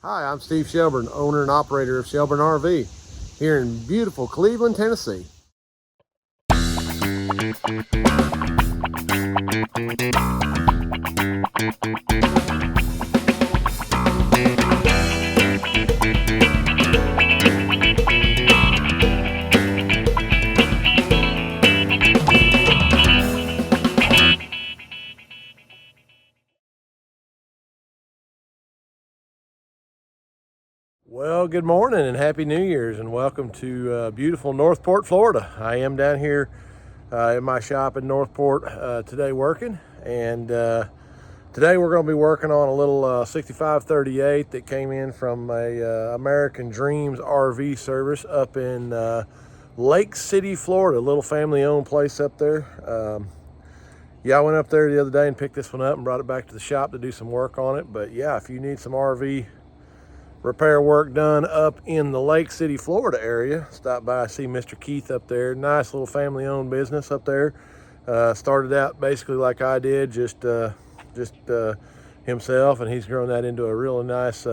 Hi, I'm Steve Shelburne, owner and operator of Shelburne RV here in beautiful Cleveland, Tennessee. Well, good morning and Happy New Year's, and welcome to beautiful Northport, Florida. I am down here in my shop in Northport today working, and today we're going to be working on a little 6538 that came in from a American Dreams RV service up in Lake City, Florida, a little family-owned place up there. Yeah, I went up there the other day and picked this one up and brought it back to the shop to do some work on it. But yeah, if you need some RV repair work done up in the Lake City, Florida area, stop by, see Mr. Keith up there. Nice little family-owned business up there. Started out basically like I did, just himself, and he's grown that into a really nice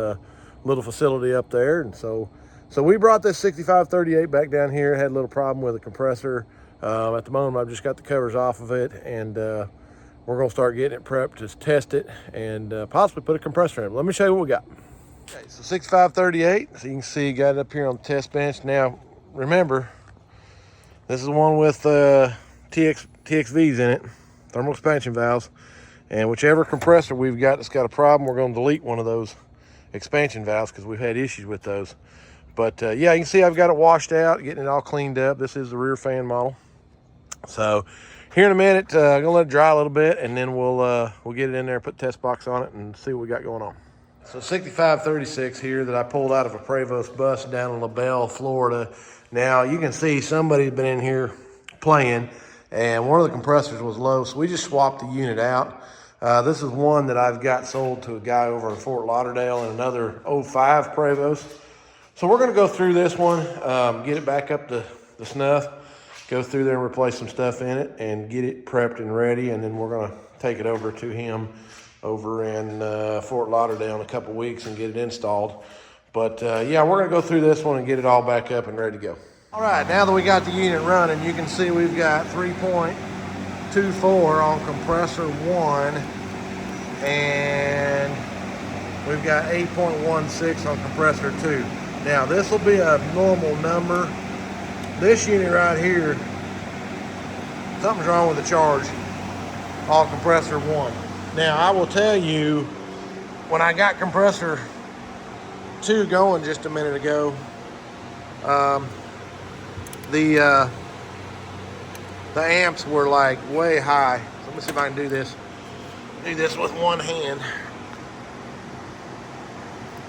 little facility up there. And so we brought this 6538 back down here. Had a little problem with a compressor. At the moment, I've just got the covers off of it, and we're gonna start getting it prepped to test it and possibly put a compressor in it. Let me show you what we got. Okay, so 6538, so you can see, got it up here on the test bench. Now, remember, this is the one with TXVs in it, thermal expansion valves, and whichever compressor we've got that's got a problem, we're going to delete one of those expansion valves because we've had issues with those. But yeah, you can see I've got it washed out, getting it all cleaned up. This is the rear fan model. So here in a minute, I'm gonna let it dry a little bit, and then we'll get it in there, put the test box on it, and see what we got going on. So 6536 here that I pulled out of a Prevost bus down in LaBelle, Florida. Now you can see somebody's been in here playing, and one of the compressors was low, so we just swapped the unit out. This is one that I've got sold to a guy over in Fort Lauderdale and another 05 Prevost. So we're gonna go through this one, get it back up to the snuff, go through there and replace some stuff in it and get it prepped and ready, and then we're gonna take it over to him over in Fort Lauderdale in a couple weeks and get it installed. But yeah, we're gonna go through this one and get it all back up and ready to go. All right, now that we got the unit running, you can see we've got 3.24 on compressor 1, and we've got 8.16 on compressor 2. Now this will be a normal number. This unit right here, something's wrong with the charge on compressor 1. Now, I will tell you, when I got compressor 2 going just a minute ago, the amps were like way high. So let me see if I can do this with one hand.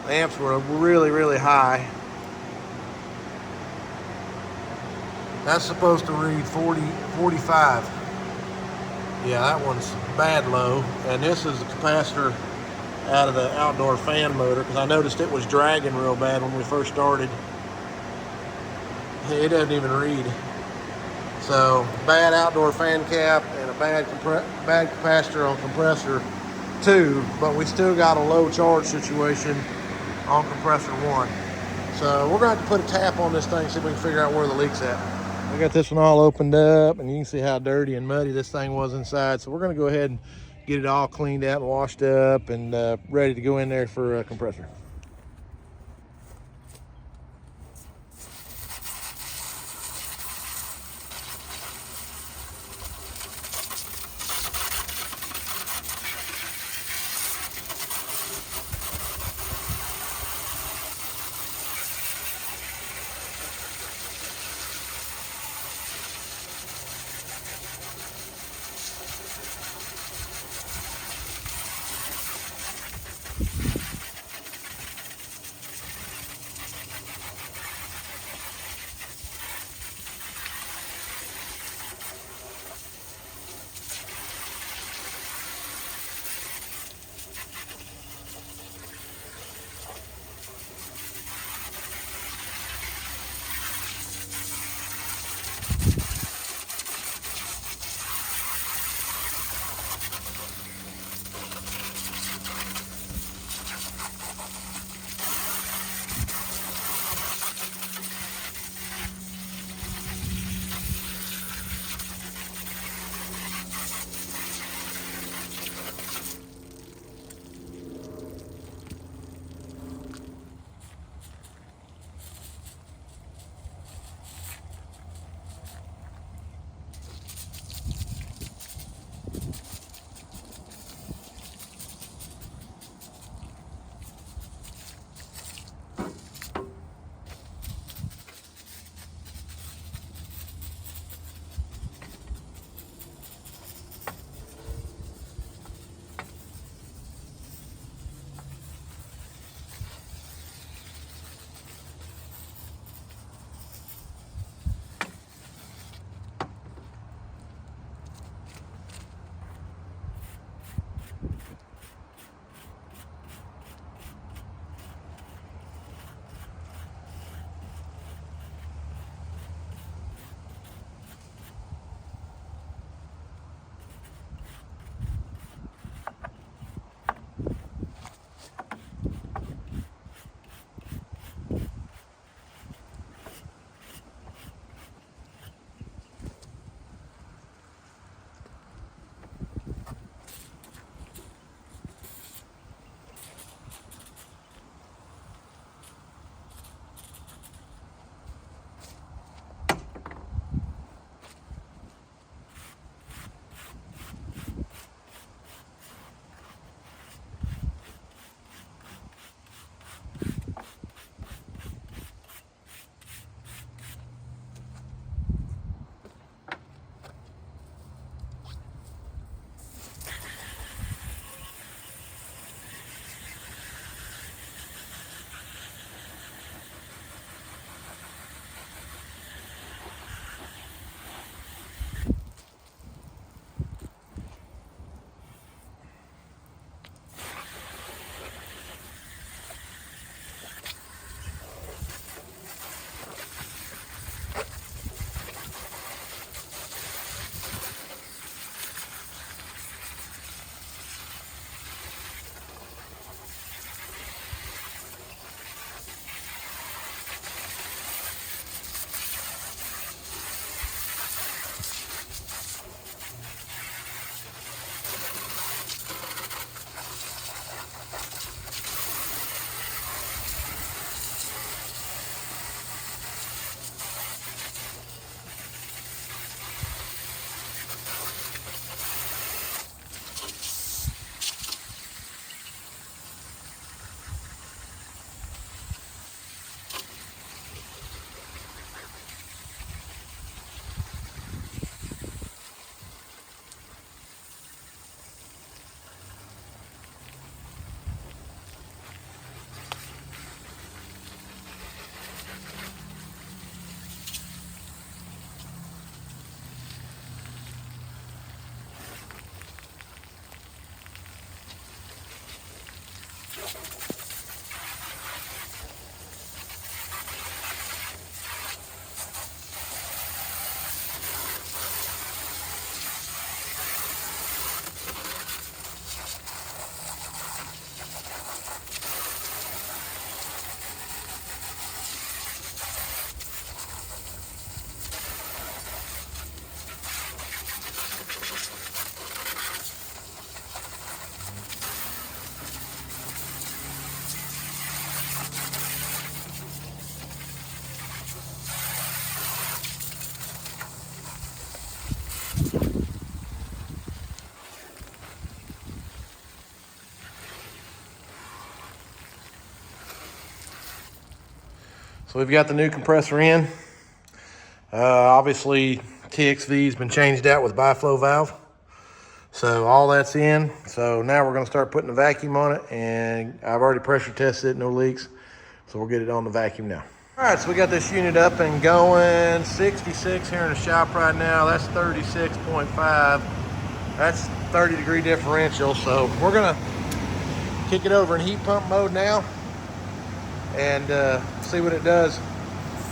The amps were really, really high. That's supposed to read 40, 45. Yeah, that one's bad low. And this is the capacitor out of the outdoor fan motor, because I noticed it was dragging real bad when we first started. It doesn't even read. So bad outdoor fan cap and a bad capacitor on compressor 2, but we still got a low charge situation on compressor 1. So we're going to have to put a tap on this thing, see if we can figure out where the leak's at. I got this one all opened up, and you can see how dirty and muddy this thing was inside. So we're going to go ahead and get it all cleaned out and washed up and ready to go in there for a compressor. So we've got the new compressor in. Obviously, TXV's been changed out with biflow valve. So all that's in. So now we're gonna start putting a vacuum on it, and I've already pressure tested it, no leaks. So we'll get it on the vacuum now. All right, so we got this unit up and going. 66 here in the shop right now. That's 36.5. That's 30-degree differential. So we're gonna kick it over in heat pump mode now and see what it does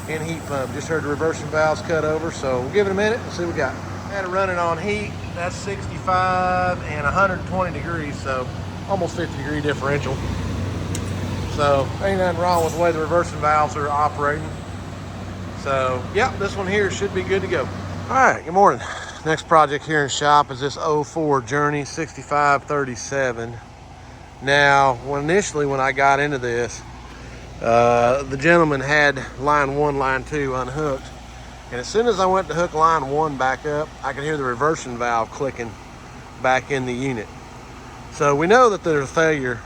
in heat pump. Just heard the reversing valves cut over, so we'll give it a minute and see what we got. Had it running on heat. That's 65 and 120 degrees, so almost 50-degree differential. So ain't nothing wrong with the way the reversing valves are operating. So yeah, this one here should be good to go. All right, good morning. Next project here in shop is this 04 Journey 6537. Now, initially when I got into this, the gentleman had line 1, line 2 unhooked. And as soon as I went to hook line 1 back up, I could hear the reversing valve clicking back in the unit. So we know that there's a failure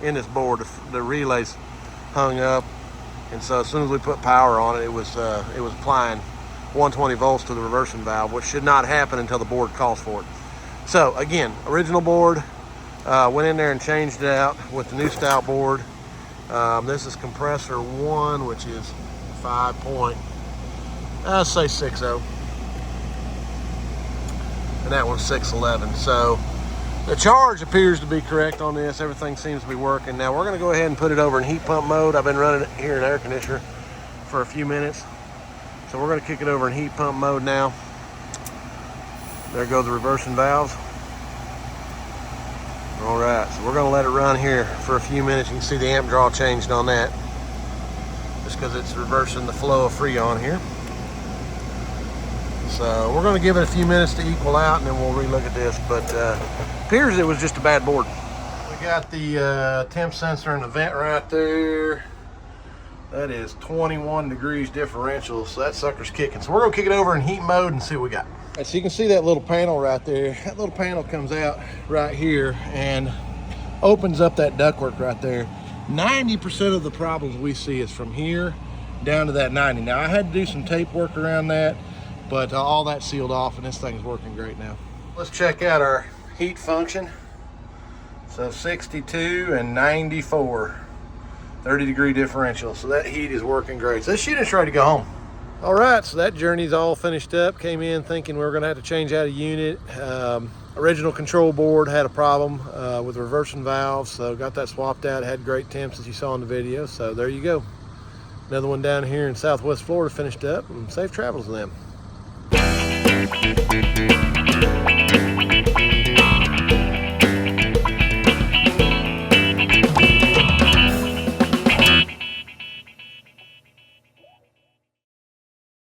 in this board. The relay's hung up. And so as soon as we put power on it, it was applying 120 volts to the reversing valve, which should not happen until the board calls for it. So again, original board, went in there and changed it out with the new style board. This is compressor 1, which is 6.0, and that one's 611. So the charge appears to be correct on this. Everything seems to be working. Now we're going to go ahead and put it over in heat pump mode. I've been running it here in air conditioner for a few minutes, so we're going to kick it over in heat pump mode now. There go the reversing valves. All right, so we're going to let it run here for a few minutes. You can see the amp draw changed on that, just because it's reversing the flow of Freon here. So we're going to give it a few minutes to equal out, and then we'll relook at this. But appears it was just a bad board. We got the temp sensor in the vent right there. That is 21 degrees differential, so that sucker's kicking. So we're going to kick it over in heat mode and see what we got. All right, so you can see that little panel right there. That little panel comes out right here and opens up that ductwork right there. 90% of the problems we see is from here down to that 90. Now I had to do some tape work around that, but all that's sealed off and this thing's working great now. Let's check out our heat function. So 62 and 94, 30-degree differential. So that heat is working great. So this unit's ready to go home. All right, so that journey's all finished up. Came in thinking we were gonna have to change out a unit. Original control board had a problem with reversing valves, so got that swapped out. Had great temps as you saw in the video, so there you go. Another one down here in Southwest Florida finished up, and safe travels to them.